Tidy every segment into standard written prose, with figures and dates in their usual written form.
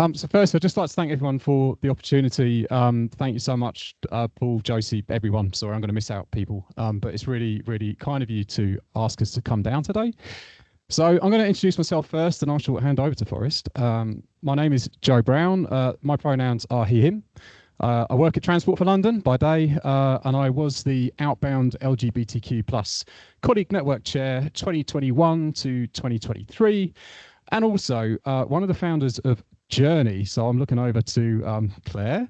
So first, I'd just like to thank everyone for the opportunity. Thank you so much, Paul, Josie, everyone. Sorry, I'm going to miss out people, but it's really, really kind of you to ask us to come down today. So I'm going to introduce myself first, and I shall hand over to Forrest. My name is Joe Brown. My pronouns are he, him. I work at Transport for London by day, and I was the outbound LGBTQ plus colleague network chair 2021 to 2023, and also one of the founders of Journey. So I'm looking over to Claire,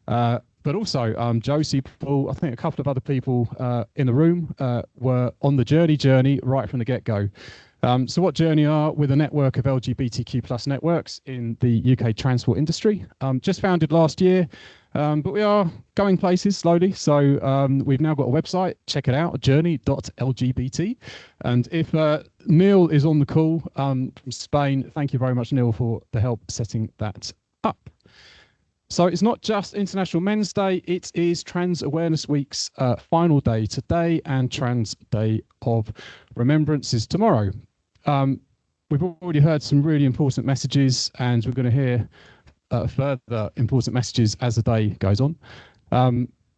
but also Josie, Paul, I think a couple of other people in the room were on the journey right from the get-go. So what Journey are, with a network of LGBTQ plus networks in the UK transport industry, just founded last year, but we are going places slowly. So we've now got a website, check it out, journey.lgbt. And if Neil is on the call from Spain, thank you very much, Neil, for the help setting that up. So it's not just International Men's Day, it is Trans Awareness Week's final day today, and Trans Day of Remembrance is tomorrow. We've already heard some really important messages, and we're going to hear further important messages as the day goes on.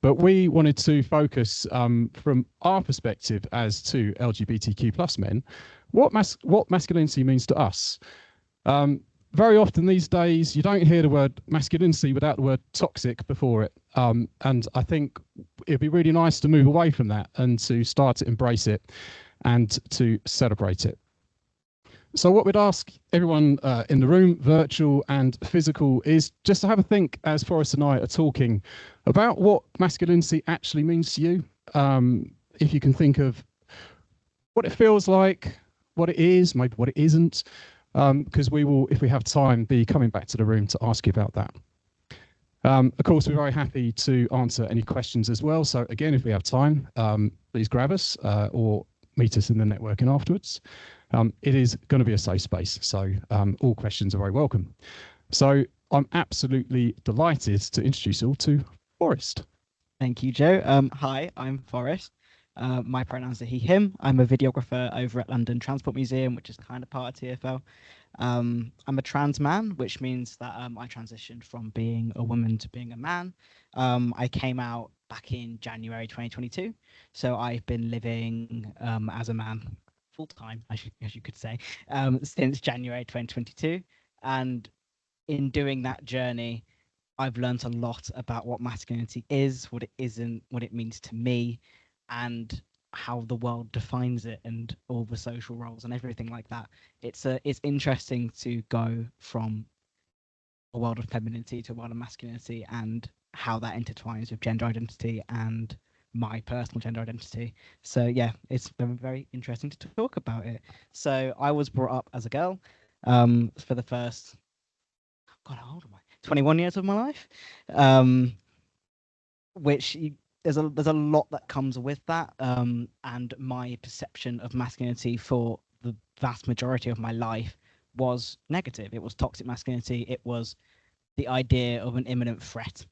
But we wanted to focus from our perspective as two LGBTQ plus men, what masculinity means to us. Very often these days, you don't hear the word masculinity without the word toxic before it. And I think it'd be really nice to move away from that and to start to embrace it and to celebrate it. So what we'd ask everyone in the room, virtual and physical, is just to have a think as Forrest and I are talking about what masculinity actually means to you. If you can think of what it feels like, what it is, maybe what it isn't, because we will, if we have time, be coming back to the room to ask you about that. Of course, we're very happy to answer any questions as well. So again, if we have time, please grab us or meet us in the networking afterwards. It is going to be a safe space, so all questions are very welcome. So I'm absolutely delighted to introduce you all to Forrest. Thank you, Joe. Hi, I'm Forrest. My pronouns are he, him. I'm a videographer over at London Transport Museum, which is kind of part of TfL. I'm a trans man, which means that I transitioned from being a woman to being a man. I came out back in January 2022, so I've been living as a man full time, as you could say, since January 2022. And in doing that journey, I've learned a lot about what masculinity is, what it isn't, what it means to me, and how the world defines it, and all the social roles and everything like that. It's interesting to go from a world of femininity to a world of masculinity, and how that intertwines with gender identity and my personal gender identity. So yeah, it's very, very interesting to talk about it. So I was brought up as a girl for the first, God, how old am I? 21 years of my life, which there's a lot that comes with that, and my perception of masculinity for the vast majority of my life was negative. It was toxic masculinity. It was the idea of an imminent threat,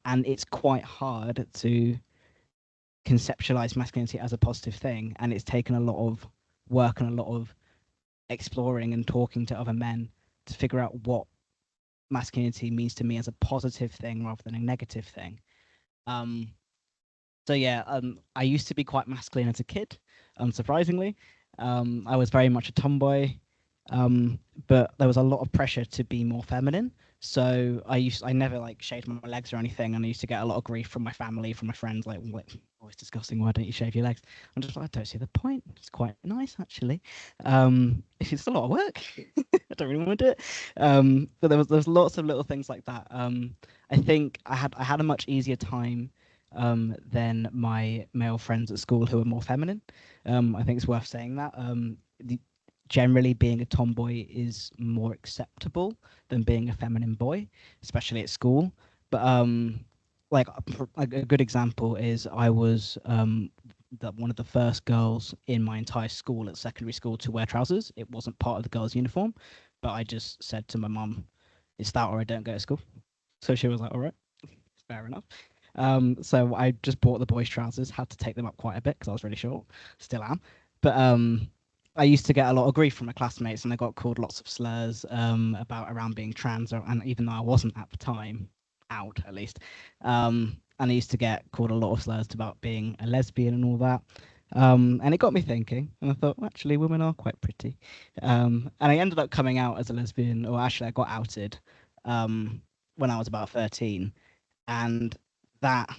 and it's quite hard to conceptualize masculinity as a positive thing, and it's taken a lot of work and a lot of exploring and talking to other men to figure out what masculinity means to me as a positive thing rather than a negative thing. So yeah, I used to be quite masculine as a kid, unsurprisingly. I was very much a tomboy, but there was a lot of pressure to be more feminine. So I never like shaved my legs or anything, and I used to get a lot of grief from my family, from my friends, like, what, oh, it's disgusting, why don't you shave your legs? I'm just like, I don't see the point. It's quite nice, actually. It's a lot of work. I don't really want to do it. But there's lots of little things like that. I think I had a much easier time than my male friends at school who are more feminine. I think it's worth saying that. Generally, being a tomboy is more acceptable than being a feminine boy, especially at school. But like a good example is I was one of the first girls in my entire school at secondary school to wear trousers. It wasn't part of the girls' uniform, but I just said to my mum, "It's that or I don't go to school." So she was like, "All right, fair enough." So I just bought the boys' trousers. Had to take them up quite a bit because I was really short. Still am, but I used to get a lot of grief from my classmates, and I got called lots of slurs about around being trans, and even though I wasn't at the time out, at least, and I used to get called a lot of slurs about being a lesbian and all that. And it got me thinking, and I thought, well, actually, women are quite pretty. And I ended up coming out as a lesbian, or actually, I got outed when I was about 13, and that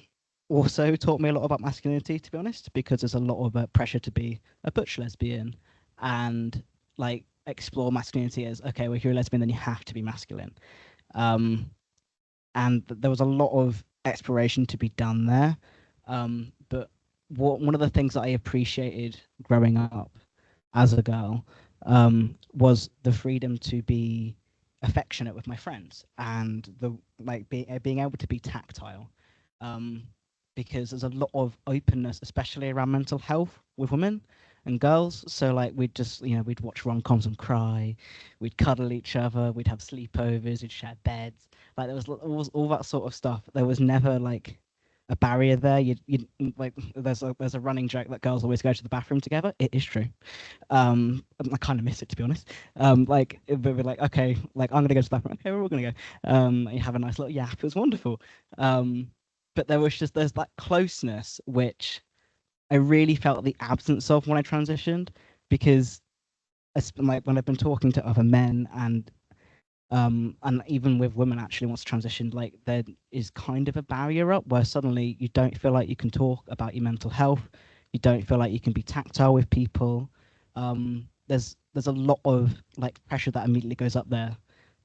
also taught me a lot about masculinity, to be honest, because there's a lot of pressure to be a butch lesbian and like explore masculinity as, okay, well, if you're a lesbian, then you have to be masculine. And there was a lot of exploration to be done there. But one of the things that I appreciated growing up as a girl was the freedom to be affectionate with my friends and the being able to be tactile. Because there's a lot of openness, especially around mental health with women and girls. So like we'd just, we'd watch rom-coms and cry, we'd cuddle each other, we'd have sleepovers, we'd share beds. Like there was all that sort of stuff. There was never like a barrier there. You like there's a running joke that girls always go to the bathroom together. It is true. I kind of miss it, to be honest. Like we're like, okay, like I'm gonna go to the bathroom. Okay, we're all gonna go. You have a nice little yap. It was wonderful. But there's that closeness which I really felt the absence of when I transitioned, because like when I've been talking to other men and even with women actually wants to transition, like there is kind of a barrier up where suddenly you don't feel like you can talk about your mental health, you don't feel like you can be tactile with people. There's a lot of like pressure that immediately goes up there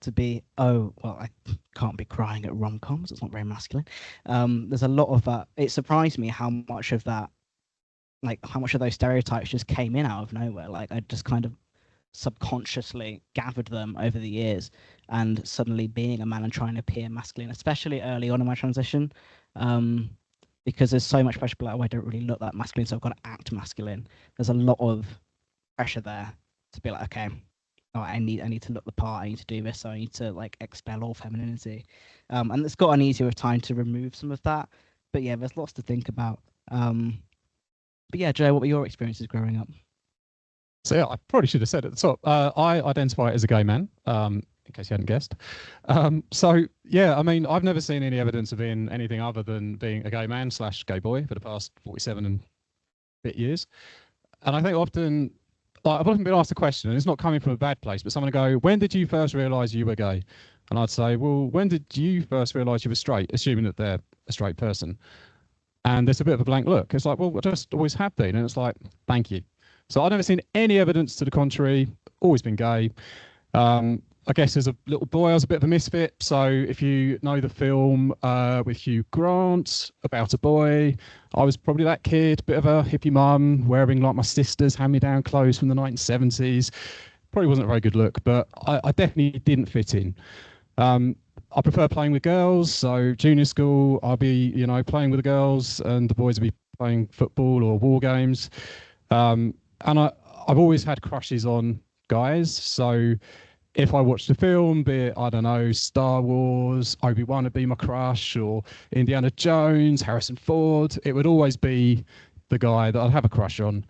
to be, oh well, I can't be crying at rom-coms, it's not very masculine. There's a lot of that. It surprised me how much of that, like how much of those stereotypes just came in out of nowhere. Like I just kind of subconsciously gathered them over the years, and suddenly being a man and trying to appear masculine, especially early on in my transition, because there's so much pressure, like, oh, I don't really look that masculine, so I've got to act masculine. There's a lot of pressure there to be like, okay, oh, I need to look the part, I need to do this, so I need to like expel all femininity. And it's gotten easier with time to remove some of that. But yeah, there's lots to think about. But yeah, Joe, what were your experiences growing up? So yeah, I probably should have said at the top. I identify as a gay man, in case you hadn't guessed. So yeah, I mean, I've never seen any evidence of being anything other than being a gay man / gay boy for the past 47 and bit years. And I think often, like, I've often been asked a question, and it's not coming from a bad place, but someone will go, "When did you first realise you were gay?" And I'd say, "Well, when did you first realise you were straight?" Assuming that they're a straight person. And there's a bit of a blank look. It's like, well, I just always have been. And it's like, thank you. So I've never seen any evidence to the contrary, always been gay. I guess as a little boy, I was a bit of a misfit. So if you know the film with Hugh Grant about a boy, I was probably that kid, bit of a hippie mum, wearing like my sister's hand-me-down clothes from the 1970s. Probably wasn't a very good look, but I definitely didn't fit in. I prefer playing with girls. So junior school, I'll be, playing with the girls, and the boys will be playing football or war games. And I've always had crushes on guys. So if I watched a film, be it, I don't know, Star Wars, Obi-Wan would be my crush, or Indiana Jones, Harrison Ford, it would always be the guy that I'd have a crush on.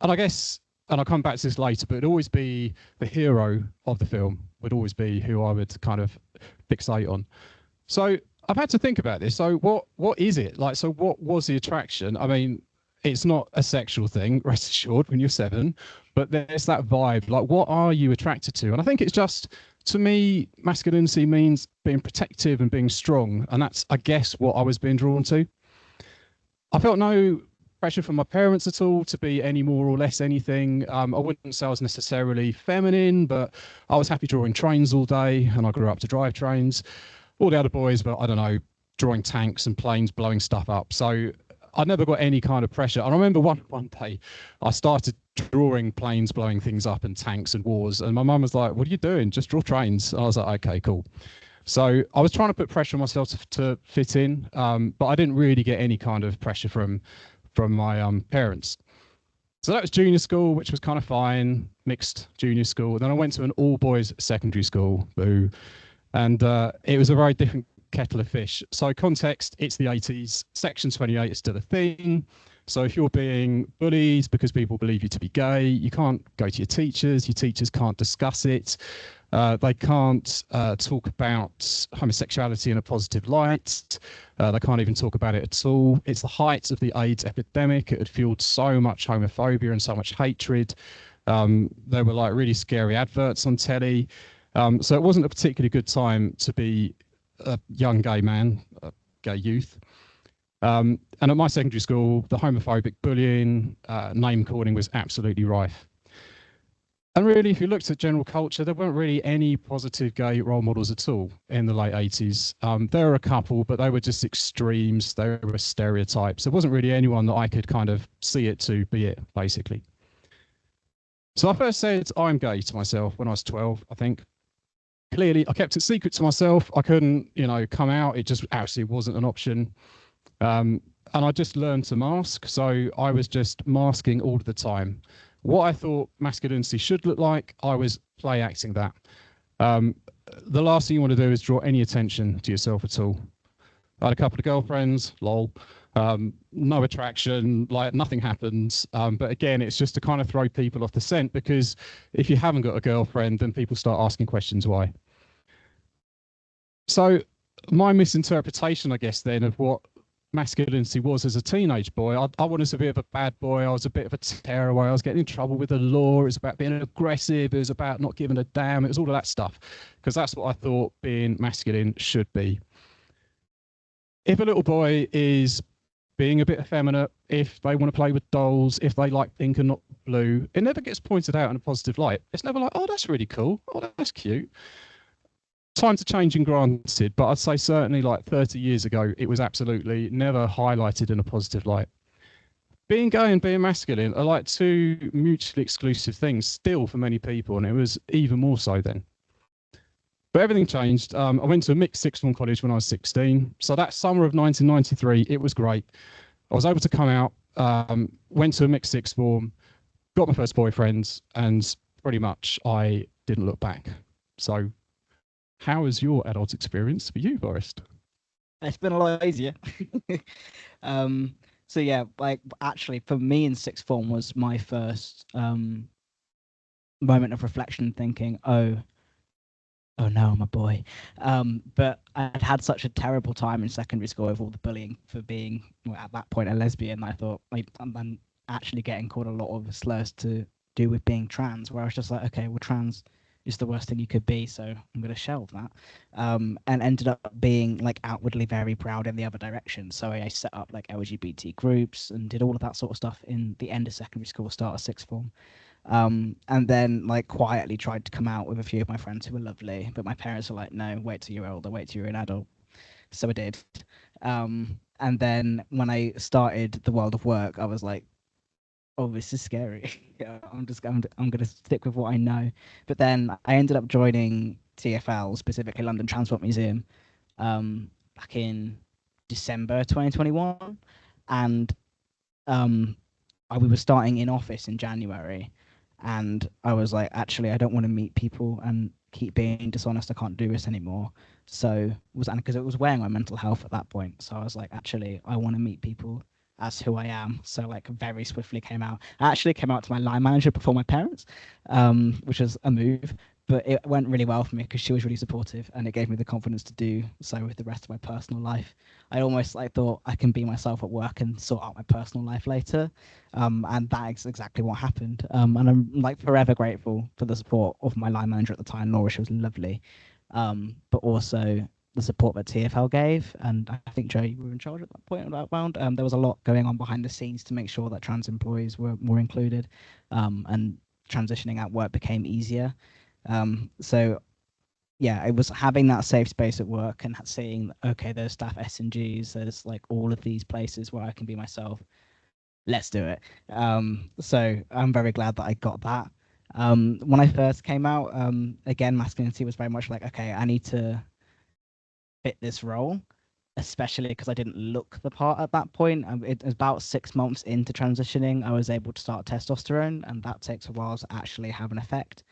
And I guess, and I'll come back to this later, but it'd always be the hero of the film would always be who I would kind of fixate on. So I've had to think about this. So what is it? Like, so what was the attraction? I mean, it's not a sexual thing, rest assured, when you're 7, but there's that vibe. Like, what are you attracted to? And I think it's just, to me, masculinity means being protective and being strong. And that's, I guess, what I was being drawn to. I felt no pressure from my parents at all to be any more or less anything. I wouldn't say I was necessarily feminine, but I was happy drawing trains all day, and I grew up to drive trains. All the other boys were, I don't know, drawing tanks and planes blowing stuff up. So I never got any kind of pressure. I remember one day I started drawing planes blowing things up and tanks and wars, and my mum was like, "What are you doing? Just draw trains." And I was like, "Okay, cool." So I was trying to put pressure on myself to fit in, but I didn't really get any kind of pressure from my parents. So that was junior school, which was kind of fine, mixed junior school. Then I went to an all-boys secondary school, boo, and it was a very different kettle of fish. So context, it's the 80s, Section 28 is still a thing. So if you're being bullied because people believe you to be gay, you can't go to your teachers can't discuss it. They can't talk about homosexuality in a positive light. They can't even talk about it at all. It's the height of the AIDS epidemic. It had fueled so much homophobia and so much hatred. There were like really scary adverts on telly. So it wasn't a particularly good time to be a young gay man, a gay youth. And at my secondary school, the homophobic bullying, name calling was absolutely rife. And really, if you looked at general culture, there weren't really any positive gay role models at all in the late 80s. There were a couple, but they were just extremes. They were stereotypes. There wasn't really anyone that I could kind of see it to be it, basically. So I first said I'm gay to myself when I was 12, I think. Clearly, I kept it secret to myself. I couldn't, come out. It just actually wasn't an option. And I just learned to mask. So I was just masking all the time. What I thought masculinity should look like, I was play acting that. The last thing you want to do is draw any attention to yourself at all. I had a couple of girlfriends, lol. No attraction, like nothing happens. But again, it's just to kind of throw people off the scent, because if you haven't got a girlfriend, then people start asking questions why. So my misinterpretation, I guess, then of what masculinity was as a teenage boy, I was a bit of a bad boy. I was a bit of a tearaway. I was getting in trouble with the law. It was about being aggressive. It was about not giving a damn. It was all of that stuff, because that's what I thought being masculine should be. If a little boy is being a bit effeminate, if they want to play with dolls, if they like pink and not blue, it never gets pointed out in a positive light. It's never like, oh, that's really cool. Oh, that's cute. Times are changing, granted, but I'd say certainly like 30 years ago, it was absolutely never highlighted in a positive light. Being gay and being masculine are like two mutually exclusive things still for many people, and it was even more so then. But everything changed. I went to a mixed sixth form college when I was 16. So that summer of 1993, it was great. I was able to come out, went to a mixed sixth form, got my first boyfriend, and pretty much I didn't look back. So how was your adult experience for you, Forrest? It's been a lot easier. So yeah, like actually for me in sixth form was my first moment of reflection, thinking, oh no, I'm a boy. But I'd had such a terrible time in secondary school with all the bullying for being, well, at that point, a lesbian. I thought I'm actually getting called a lot of slurs to do with being trans, where I was just like, okay, well, trans is the worst thing you could be, so I'm going to shelve that. And ended up being like outwardly very proud in the other direction. So I set up like LGBT groups and did all of that sort of stuff in the end of secondary school, start of sixth form. And then like quietly tried to come out with a few of my friends who were lovely, but my parents were like, no, wait till you're older, wait till you're an adult. So I did. And then when I started the world of work, I was like, oh, this is scary. Yeah, I'm going to stick with what I know. But then I ended up joining TfL, specifically London Transport Museum, back in December 2021. And we were starting in office in January. And I was like, actually, I don't want to meet people and keep being dishonest. I can't do this anymore. So because it was weighing my mental health at that point. So I was like, actually, I want to meet people as who I am. So like very swiftly came out. I actually came out to my line manager before my parents, which was a move, but it went really well for me because she was really supportive, and it gave me the confidence to do so with the rest of my personal life. I almost like thought I can be myself at work and sort out my personal life later. And that is exactly what happened. And I'm like forever grateful for the support of my line manager at the time, Laura. She was lovely. But also the support that TfL gave, and I think Joe, you were in charge at that point, at that round. There was a lot going on behind the scenes to make sure that trans employees were more included, and transitioning at work became easier. So yeah, it was having that safe space at work and seeing, okay, there's staff S&Gs, there's like all of these places where I can be myself. Let's do it. So I'm very glad that I got that. When I first came out, again, masculinity was very much like, okay, I need to fit this role, especially because I didn't look the part at that point. It was about 6 months into transitioning, I was able to start testosterone, and that takes a while to actually have an effect.